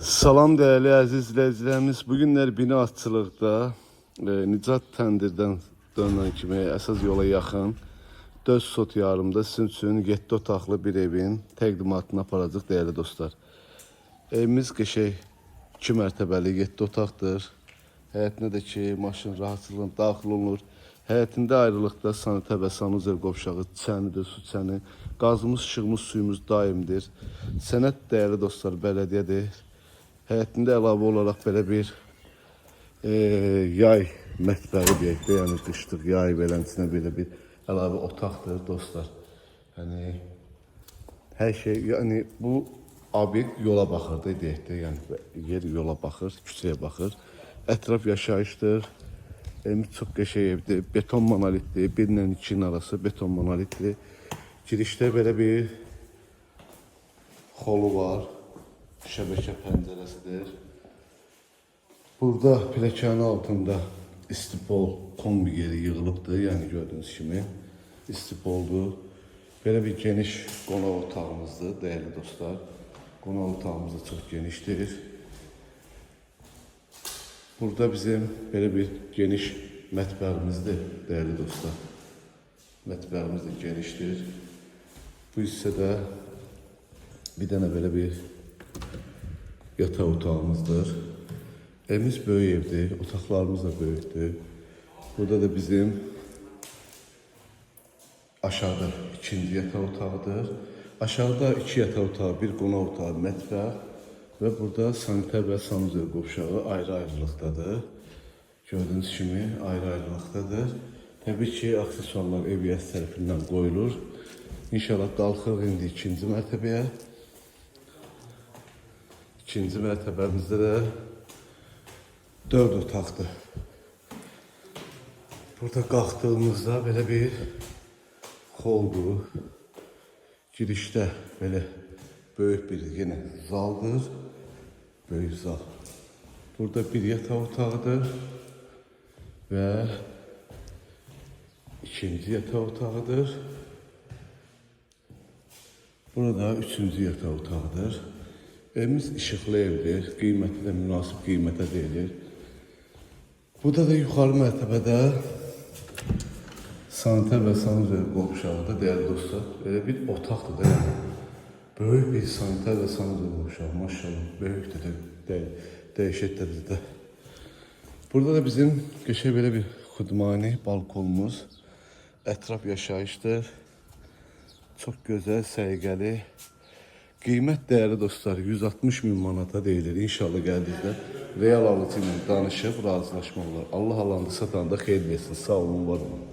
Salam değerli əziz izləyicilərimiz. Bugünlər binaatçılıqda Nicat Təndirdən dönən kimi əsas yola yaxın Döz Sot yarımda sizin üçün 7 otaqlı bir evin təqdimatını aparacaq değerli dostlar. Evimiz qəşəng 2 mərtəbəli 7 otaqdır. Həyətinə də ki maşın rahatçılığına daxil olunur. Həyətində ayrılıqda sanitə və sanuzel qovşağı, çənidir, su çəni, qazımız, işığımız, suyumuz daimdir. Sənət değerli dostlar bələdiyyədir. Həyətində əlavə olaraq belə bir yay mətbəyi deyək də, yəni qışlıq yay beləsinə belə bir əlavə otaqdır dostlar. Yəni hər şey, yəni bu obyekt yola baxır da deyək də, yəni yer yola baxır, küçəyə baxır. Ətraf yaşayışdır. Evimiz çox qəşəng evdir. Beton monolitli, 1 ilə 2-nin arası beton monolitli. Girişdə belə bir xolu var. Şəbəkə pəncərəsidir. Burada pilləkənin altında istipol kombi yeri yığılıbdır. Yəni gördüyünüz kimi istipoldur. Belə bir geniş qonaq otağımızdır değerli dostlar. Qonaq otağımız da çox genişdir. Burada bizim belə bir geniş mətbəximizdir değerli dostlar. Mətbəximiz də genişdir. Bu hissədə bir dənə belə bir yataq otağımızdır. Evimiz böyük evdir, otaqlarımız da böyükdür. Burada da bizim aşağıda ikinci yataq otağıdır. Aşağıda 2 yataq otağı, bir qonaq otağı, mətbəx və burada sanitə və sanuzel qovşağı ayrı-ayrılıqdadır. Gördüyünüz kimi ayrı-ayrılıqdadır. Təbii ki, aksesuarlar ev yəsi tərəfindən qoyulur. İnşallah qalxırıq indi ikinci mərtəbəyə. İkinci mərtəbəmizdə də 4 otaqdır. Burada qalxdığımızda belə bir xoldur. Girişdə belə böyük bir yenə zaldır. Böyük zal. Burada bir yataq otağıdır və ikinci yataq otağıdır. Burada üçüncü yataq otağıdır. Evimiz işıqlı evdir. Qiyməti də münasib qiymətə deyilir. Burada da yuxarı mərtəbədə sanitə və sanuzel qovşağıda değerli dostlar. Belə bir otaqdır da yəni. Böyük bir sanitə və sanuzel qovşağı. Maşallah böyükdür də dəhşət dərəcədə. Burada da bizim qəşəng belə bir xudmani balkonumuz. Ətraf yaşayışdır. Çox gözəl, səliqəli. Qiymət değerli dostlar 160 bin manata deyilir. İnşallah gəldikdə real alıcı ilə danışıb razılaşmaq olar. Allah alandı satanda xeyir versin. Sağ olun, var olun.